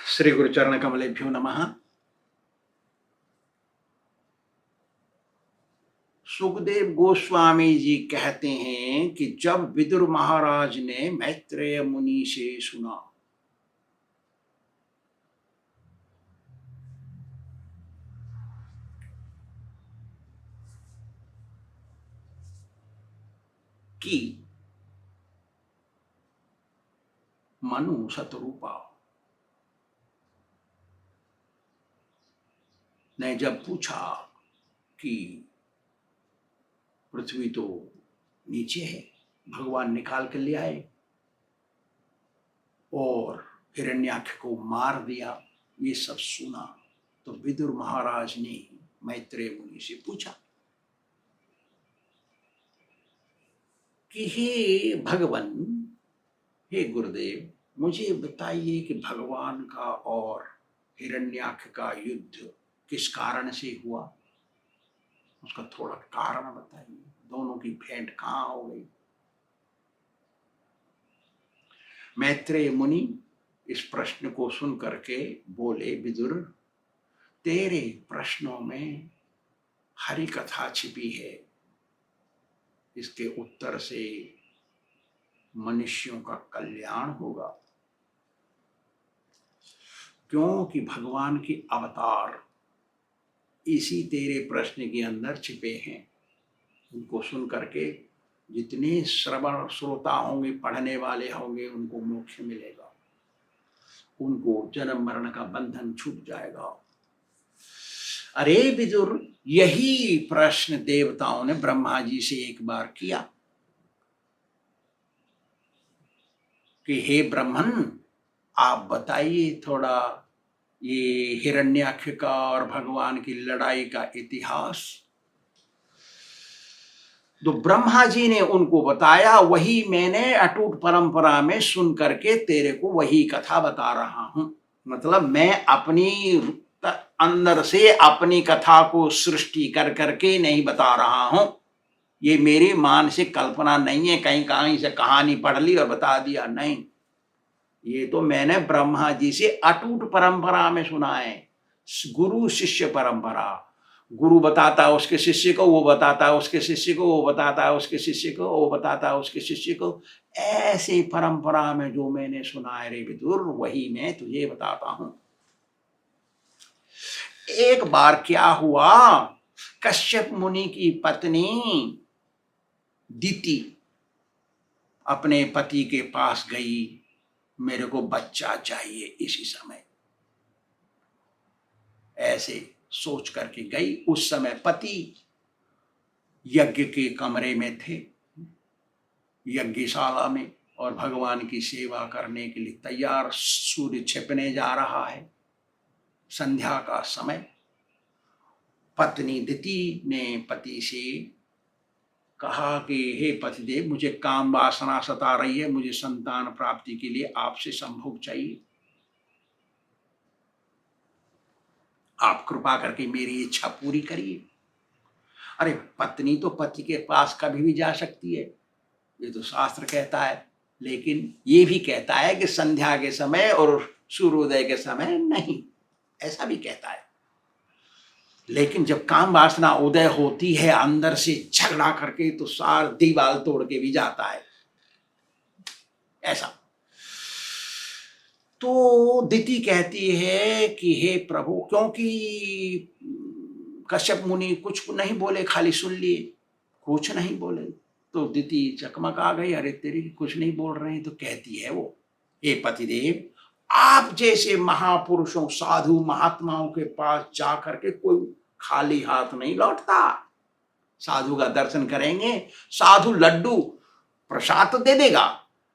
श्री गुरुचरण कमलेभ्यो नमः। सुखदेव गोस्वामी जी कहते हैं कि जब विदुर महाराज ने मैत्रेय मुनि से सुना कि मनु शतरूपा ने जब पूछा कि पृथ्वी तो नीचे है, भगवान निकाल कर ले आए और हिरण्याक्ष को मार दिया, ये सब सुना तो विदुर महाराज ने मैत्रेय मुनि से पूछा कि हे भगवान, हे गुरुदेव, मुझे बताइए कि भगवान का और हिरण्याक्ष का युद्ध किस कारण से हुआ, उसका थोड़ा कारण बताइए, दोनों की भेंट कहाँ हो गई। मैत्रेय मुनि इस प्रश्न को सुन करके बोले, विदुर, तेरे प्रश्नों में हरि कथा छिपी है, इसके उत्तर से मनुष्यों का कल्याण होगा, क्योंकि भगवान के अवतार इसी तेरे प्रश्न के अंदर छिपे हैं। उनको सुन करके जितने श्रवण श्रोता होंगे, पढ़ने वाले होंगे, उनको मोक्ष मिलेगा, उनको जन्म मरण का बंधन छूट जाएगा। अरे विदुर, यही प्रश्न देवताओं ने ब्रह्मा जी से एक बार किया कि हे ब्रह्मन, आप बताइए थोड़ा ये हिरण्याक्ष का और भगवान की लड़ाई का इतिहास। तो ब्रह्मा जी ने उनको बताया, वही मैंने अटूट परंपरा में सुन करके तेरे को वही कथा बता रहा हूं। मतलब मैं अपनी अंदर से अपनी कथा को सृष्टि कर करके नहीं बता रहा हूं, ये मेरी मानसिक कल्पना नहीं है, कहीं कहीं से कहानी पढ़ ली और बता दिया, नहीं, ये तो मैंने ब्रह्मा जी से अटूट परंपरा में सुना है। गुरु शिष्य परंपरा, गुरु बताता है उसके शिष्य को, वो बताता है उसके शिष्य को, वो बताता है उसके शिष्य को, वो बताता है उसके शिष्य को, ऐसे परंपरा में जो मैंने सुना है रे विदुर, वही मैं तुझे बताता हूं। एक बार क्या हुआ, कश्यप मुनि की पत्नी दिति अपने पति के पास गई, मेरे को बच्चा चाहिए इसी समय, ऐसे सोच करके गई। उस समय पति यज्ञ के कमरे में थे, यज्ञशाला में, और भगवान की सेवा करने के लिए तैयार। सूर्य छिपने जा रहा है, संध्या का समय। पत्नी दिति ने पति से कहा कि हे पतिदेव, मुझे काम वासना सता रही है, मुझे संतान प्राप्ति के लिए आपसे संभोग चाहिए, आप कृपा करके मेरी इच्छा पूरी करिए। अरे, पत्नी तो पति के पास कभी भी जा सकती है, ये तो शास्त्र कहता है, लेकिन ये भी कहता है कि संध्या के समय और सूर्योदय के समय नहीं, ऐसा भी कहता है। लेकिन जब काम वासना उदय होती है अंदर से झगड़ा करके, तो सार दीवार तोड़ के भी जाता है, ऐसा। तो दिति कहती है कि हे प्रभु, क्योंकि कश्यप मुनि कुछ नहीं बोले, खाली सुन लिए, कुछ नहीं बोले, तो दिति चकमक आ गई, अरे तेरी कुछ नहीं बोल रहे हैं। तो कहती है वो, हे पतिदेव, आप जैसे महापुरुषों, साधु महात्माओं के पास जा करके कोई खाली हाथ नहीं लौटता। साधु का दर्शन करेंगे, साधु लड्डू प्रसाद तो दे देगा,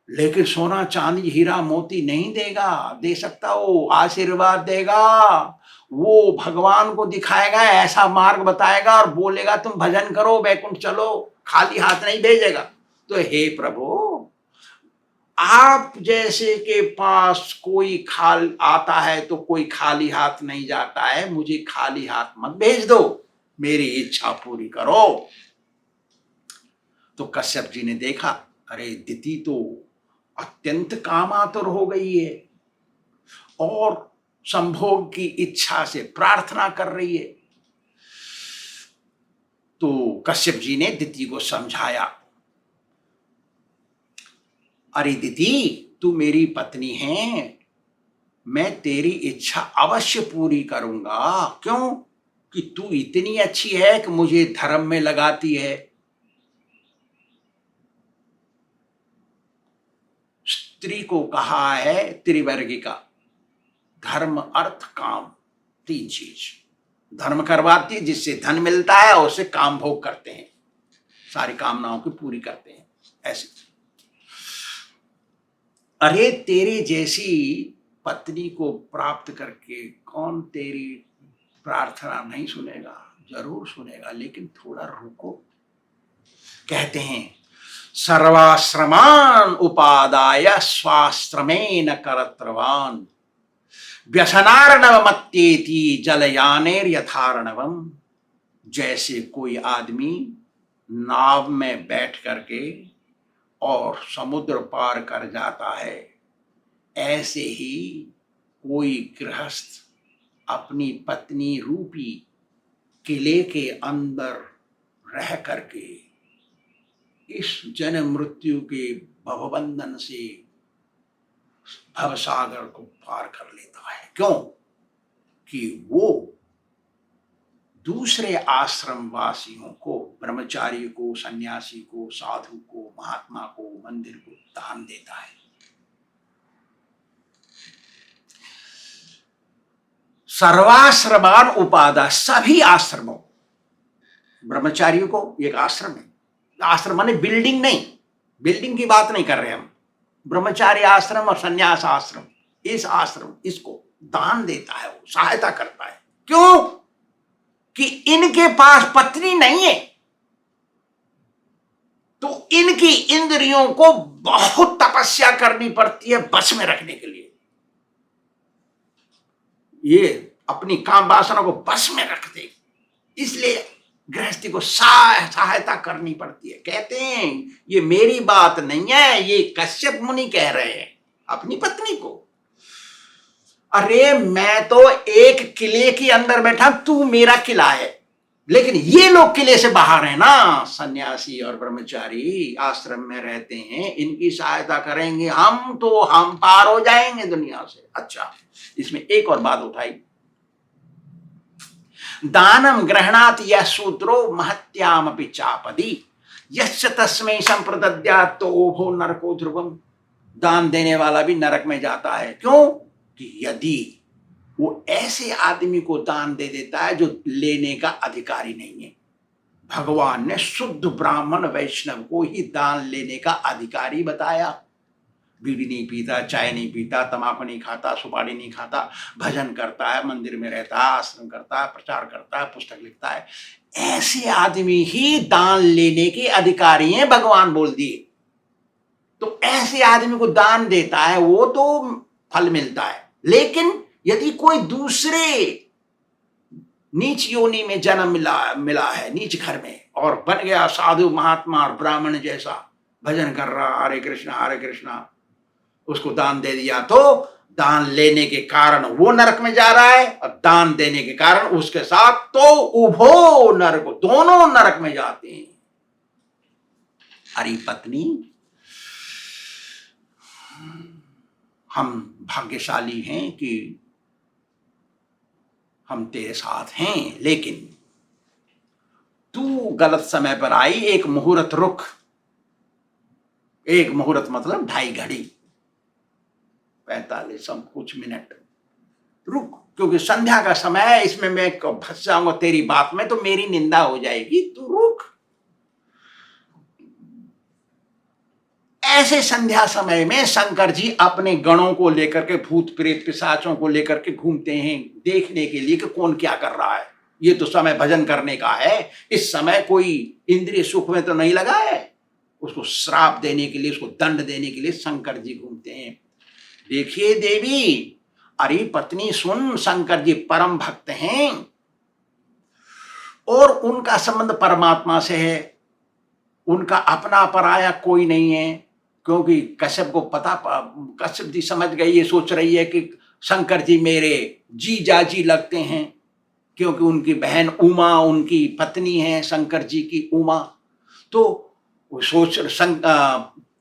लेकिन सोना चांदी हीरा मोती नहीं देगा, दे सकता वो आशीर्वाद देगा, वो भगवान को दिखाएगा, ऐसा मार्ग बताएगा और बोलेगा तुम भजन करो, वैकुंठ चलो, खाली हाथ नहीं भेजेगा। तो हे प्रभु, आप जैसे के पास कोई खाल आता है तो कोई खाली हाथ नहीं जाता है, मुझे खाली हाथ मत भेज दो, मेरी इच्छा पूरी करो। तो कश्यप जी ने देखा, अरे दिति तो अत्यंत कामातुर हो गई है, और संभोग की इच्छा से प्रार्थना कर रही है। तो कश्यप जी ने दिति को समझाया, अरे दिति, तू मेरी पत्नी है, मैं तेरी इच्छा अवश्य पूरी करूंगा। क्यों? कि तू इतनी अच्छी है कि मुझे धर्म में लगाती है। स्त्री को कहा है त्रिवर्गिका, धर्म अर्थ काम, 3 चीज। धर्म करवाती है जिससे धन मिलता है, और उससे काम भोग करते हैं, सारी कामनाओं की पूरी करते हैं। ऐसे अरे तेरे जैसी पत्नी को प्राप्त करके कौन तेरी प्रार्थना नहीं सुनेगा? जरूर सुनेगा, लेकिन थोड़ा रुको। कहते हैं, सर्वाश्रमान उपादाय स्वाश्रमेन करत्रवान व्यसनार्णवमत्येति जलयानेर यथार्णवम। जैसे कोई आदमी नाव में बैठ करके और समुद्र पार कर जाता है, ऐसे ही कोई गृहस्थ अपनी पत्नी रूपी किले के अंदर रह करके इस जन्म मृत्यु के भवबंधन से भवसागर को पार कर लेता है। क्यों? कि वो दूसरे आश्रम वासियों को, ब्रह्मचारी को, सन्यासी को, साधु को, महात्मा को, मंदिर को दान देता है। सर्वाश्रमान उपादा, सभी आश्रमों, ब्रह्मचारियों को एक आश्रम है। आश्रम माने बिल्डिंग नहीं, बिल्डिंग की बात नहीं कर रहे हम। ब्रह्मचारी आश्रम और सन्यास आश्रम, इस आश्रम, इसको दान देता है, वो सहायता करता है। क्यों? कि इनके पास पत्नी नहीं है, तो इनकी इंद्रियों को बहुत तपस्या करनी पड़ती है बस में रखने के लिए। ये अपनी काम वासना को बस में रखते, इसलिए गृहस्थी को सहायता करनी पड़ती है। कहते हैं ये मेरी बात नहीं है, ये कश्यप मुनि कह रहे हैं अपनी पत्नी को। अरे मैं तो एक किले के अंदर बैठा, तू मेरा किला है, लेकिन ये लोग किले से बाहर है ना, सन्यासी और ब्रह्मचारी आश्रम में रहते हैं, इनकी सहायता करेंगे हम तो हम पार हो जाएंगे दुनिया से। अच्छा, इसमें एक और बात उठाई, दानम गृह्णाति यः शूद्रो महत्यामपि चापदी यस्य तस्मै संप्रदद्यात् तो उभो नरको ध्रुवम। दान देने वाला भी नरक में जाता है। क्यों? कि यदि वो ऐसे आदमी को दान दे देता है जो लेने का अधिकारी नहीं है। भगवान ने शुद्ध ब्राह्मण वैष्णव को ही दान लेने का अधिकारी बताया। बीड़ी नहीं पीता, चाय नहीं पीता, तम्बाकू नहीं खाता, सुपारी नहीं खाता, भजन करता है, मंदिर में रहता है, आश्रम करता है, प्रचार करता है, पुस्तक लिखता है, ऐसे आदमी ही दान लेने के अधिकारी हैं, भगवान बोल दिए। तो ऐसे आदमी को दान देता है वो तो फल मिलता है। लेकिन यदि कोई दूसरे नीच योनि में जन्म मिला है, नीच घर में, और बन गया साधु महात्मा और ब्राह्मण जैसा, भजन कर रहा, हरे कृष्णा, उसको दान दे दिया, तो दान लेने के कारण वो नरक में जा रहा है, और दान देने के कारण उसके साथ तो उभो नरक, दोनों नरक में जाते हैं। हरी पत्नी, हम भाग्यशाली हैं कि हम तेरे साथ हैं, लेकिन तू गलत समय पर आई। एक मुहूर्त रुक, एक मुहूर्त मतलब 2.5 घड़ी, 45 कुछ मिनट रुक, क्योंकि संध्या का समय है, इसमें मैं फंस जाऊंगा तेरी बात में तो मेरी निंदा हो जाएगी, तू रुक। ऐसे संध्या समय में शंकर जी अपने गणों को लेकर के, भूत प्रेत पिशाचों को लेकर के घूमते हैं, देखने के लिए कि कौन क्या कर रहा है। ये तो समय भजन करने का है, इस समय कोई इंद्रिय सुख में तो नहीं लगा है। उसको श्राप देने के लिए, उसको दंड देने के लिए शंकर जी घूमते हैं। देखिए देवी, अरे पत्नी सुन, शंकर जी परम भक्त हैं और उनका संबंध परमात्मा से है, उनका अपना पराया कोई नहीं है। क्योंकि कश्यप को पता, कश्यप जी समझ गई, ये सोच रही है कि शंकर जी मेरे जीजाजी लगते हैं, क्योंकि उनकी बहन उमा उनकी पत्नी है, शंकर जी की उमा। तो वो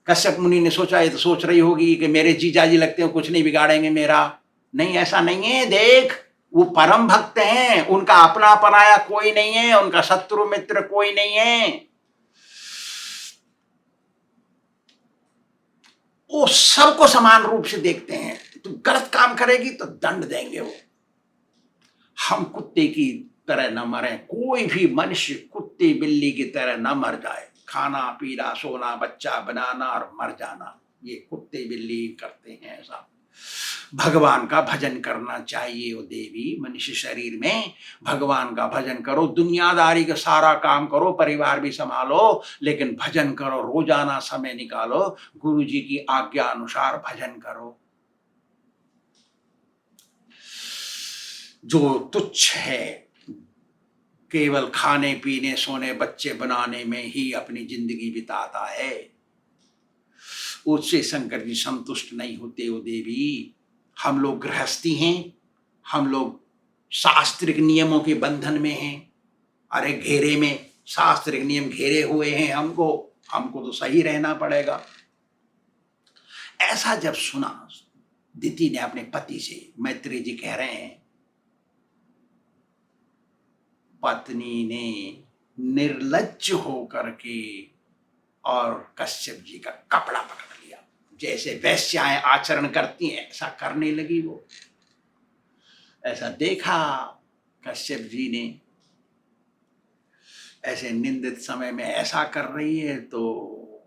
कश्यप मुनि ने सोचा, ये तो सोच रही होगी कि मेरे जीजाजी लगते हैं, कुछ नहीं बिगाड़ेंगे मेरा। नहीं, ऐसा नहीं है। देख, वो परम भक्त हैं, उनका अपना पराया कोई नहीं है, उनका शत्रु मित्र कोई नहीं है। वो सबको समान रूप से देखते हैं। तू गलत काम करेगी तो दंड देंगे वो। हम कुत्ते की तरह न मरे, कोई भी मनुष्य कुत्ते बिल्ली की तरह न मर जाए। खाना पीना सोना बच्चा बनाना और मर जाना, ये कुत्ते बिल्ली करते हैं ऐसा। भगवान का भजन करना चाहिए। वो देवी मनुष्य शरीर में भगवान का भजन करो, दुनियादारी का सारा काम करो, परिवार भी संभालो, लेकिन भजन करो, रोजाना समय निकालो, गुरु जी की आज्ञा अनुसार भजन करो। जो तुच्छ है, केवल खाने पीने सोने बच्चे बनाने में ही अपनी जिंदगी बिताता है, उससे शंकर जी संतुष्ट नहीं होते। वो देवी, हम लोग गृहस्थी हैं, हम लोग शास्त्रिक नियमों के बंधन में हैं। अरे घेरे में शास्त्रिक नियम घेरे हुए हैं हमको तो सही रहना पड़ेगा। ऐसा जब सुना, दिति ने अपने पति से, मैत्री जी कह रहे हैं, पत्नी ने निर्लज्ज होकर के और कश्यप जी का कपड़ा पकड़ लिया। जैसे वैश्याएं आचरण करती हैं ऐसा करने लगी वो। ऐसा देखा कश्यप जी ने, ऐसे निंदित समय में ऐसा कर रही है, तो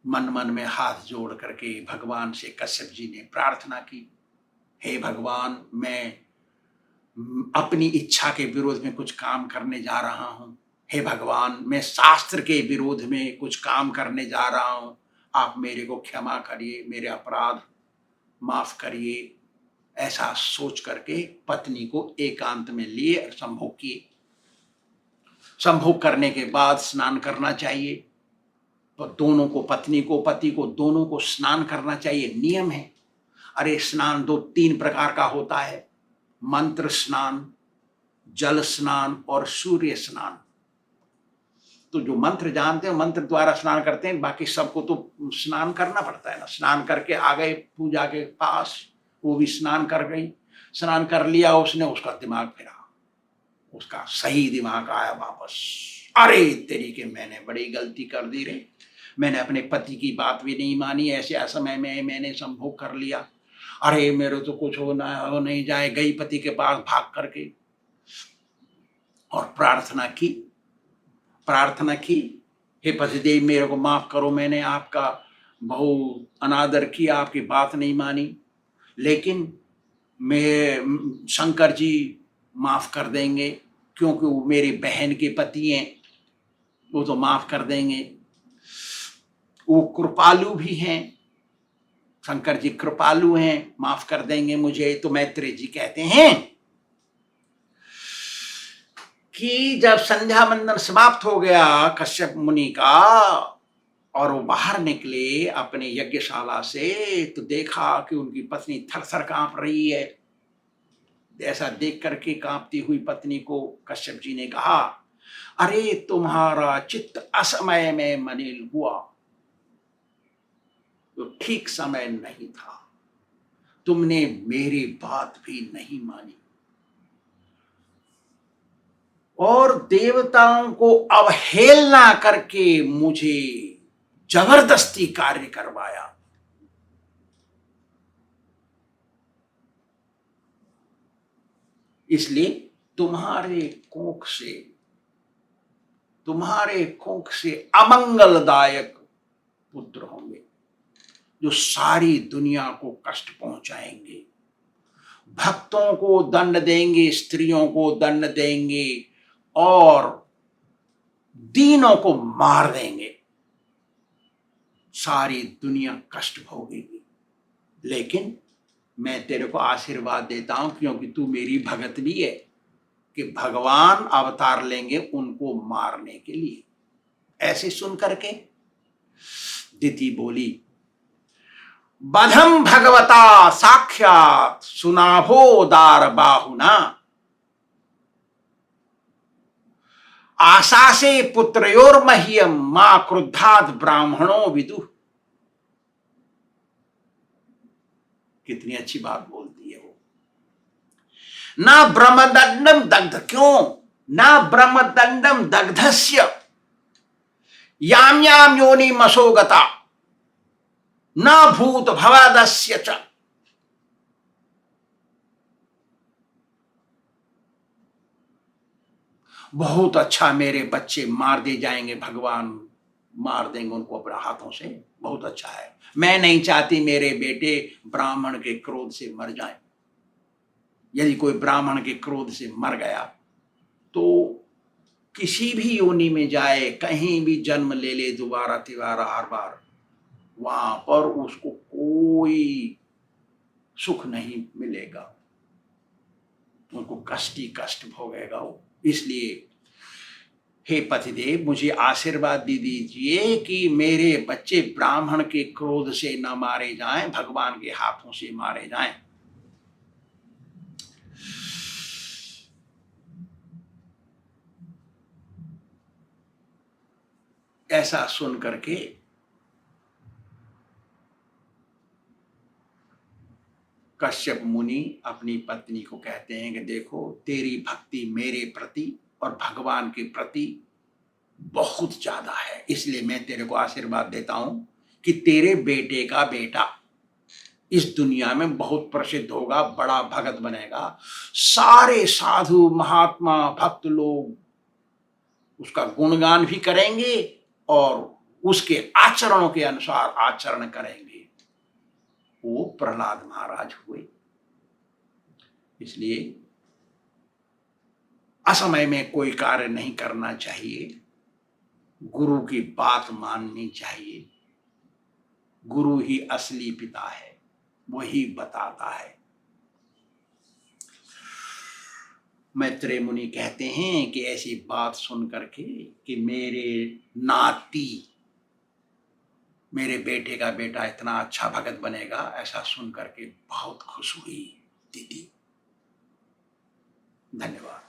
मन मन में हाथ जोड़ करके भगवान से कश्यप जी ने प्रार्थना की, हे भगवान, मैं अपनी इच्छा के विरोध में कुछ काम करने जा रहा हूं। हे भगवान, मैं शास्त्र के विरोध में कुछ काम करने जा रहा हूं, आप मेरे को क्षमा करिए, मेरे अपराध माफ करिए। ऐसा सोच करके पत्नी को एकांत में लिए और संभोग किए। संभोग करने के बाद स्नान करना चाहिए, तो दोनों को, पत्नी को पति को दोनों को स्नान करना चाहिए, नियम है। अरे स्नान 2-3 प्रकार का होता है, मंत्र स्नान, जल स्नान और सूर्य स्नान। तो जो मंत्र जानते हैं मंत्र द्वारा स्नान करते हैं, बाकी सबको तो स्नान करना पड़ता है ना। स्नान करके आ गए पूजा के पास, वो भी स्नान कर गई, स्नान कर लिया उसने, उसका दिमाग फिरा, उसका सही दिमाग आया वापस। अरे तेरी के, मैंने बड़ी गलती कर दी रे, मैंने अपने पति की बात भी नहीं मानी, ऐसे असमय में मैंने संभोग कर लिया। अरे मेरे तो कुछ हो नहीं जाए। गई पति के पास भाग करके और प्रार्थना की, हे पतिदेव मेरे को माफ करो, मैंने आपका बहुत अनादर किया, आपकी बात नहीं मानी, लेकिन मैं शंकर जी माफ कर देंगे, क्योंकि वो मेरी बहन के पति हैं, वो तो माफ कर देंगे, वो कृपालु भी हैं, शंकर जी कृपालु हैं, माफ कर देंगे मुझे। तो मैत्री जी कहते हैं कि जब संध्या वंदन समाप्त हो गया कश्यप मुनि का और वो बाहर निकले अपने यज्ञशाला से, तो देखा कि उनकी पत्नी थर-थर कांप रही है। ऐसा देख करके कांपती हुई पत्नी को कश्यप जी ने कहा, अरे तुम्हारा चित्त असमय में मलिन हुआ, तो ठीक समय नहीं था, तुमने मेरी बात भी नहीं मानी और देवताओं को अवहेलना करके मुझे जबरदस्ती कार्य करवाया। इसलिए तुम्हारे कोख से अमंगलदायक पुत्र होंगे, जो सारी दुनिया को कष्ट पहुंचाएंगे, भक्तों को दंड देंगे, स्त्रियों को दंड देंगे और दीनों को मार देंगे, सारी दुनिया कष्ट भोगेगी। लेकिन मैं तेरे को आशीर्वाद देता हूं, क्योंकि तू मेरी भगत भी है, कि भगवान अवतार लेंगे उनको मारने के लिए। ऐसे सुन करके दिति बोली, बधम भगवता साक्षात सुनाभोदार बाहुना आशासे पुत्रयोर मह्यम मां क्रुद्धात ब्राह्मणों विदु। कितनी अच्छी बात बोलती है वो। ना ब्रह्मदंडम दग्ध, क्यों ना ब्रह्मदंडम दग्धस्य याम याम योनि मसोगता न भूत भवादस्य च। बहुत अच्छा, मेरे बच्चे मार दे जाएंगे, भगवान मार देंगे उनको अपने हाथों से, बहुत अच्छा है। मैं नहीं चाहती मेरे बेटे ब्राह्मण के क्रोध से मर जाएं। यदि कोई ब्राह्मण के क्रोध से मर गया तो किसी भी योनि में जाए, कहीं भी जन्म ले ले, दोबारा तिबारा हर बार, वहां पर उसको कोई सुख नहीं मिलेगा, उनको कष्ट ही कष्ट भोगेगा वो। इसलिए हे पतिदेव, मुझे आशीर्वाद दे दीजिए कि मेरे बच्चे ब्राह्मण के क्रोध से न मारे जाएं, भगवान के हाथों से मारे जाएं। ऐसा सुन करके कश्यप मुनि अपनी पत्नी को कहते हैं कि देखो, तेरी भक्ति मेरे प्रति और भगवान के प्रति बहुत ज्यादा है, इसलिए मैं तेरे को आशीर्वाद देता हूं कि तेरे बेटे का बेटा इस दुनिया में बहुत प्रसिद्ध होगा, बड़ा भगत बनेगा। सारे साधु महात्मा भक्त लोग उसका गुणगान भी करेंगे और उसके आचरणों के अनुसार आचरण करेंगे। वो प्रहलाद महाराज हुए। इसलिए असमय में कोई कार्य नहीं करना चाहिए, गुरु की बात माननी चाहिए। गुरु ही असली पिता है, वही बताता है। मैत्रेय मुनि कहते हैं कि ऐसी बात सुन करके कि मेरे नाती, मेरे बेटे का बेटा इतना अच्छा भगत बनेगा, ऐसा सुन करके बहुत खुश हुई दीदी। धन्यवाद।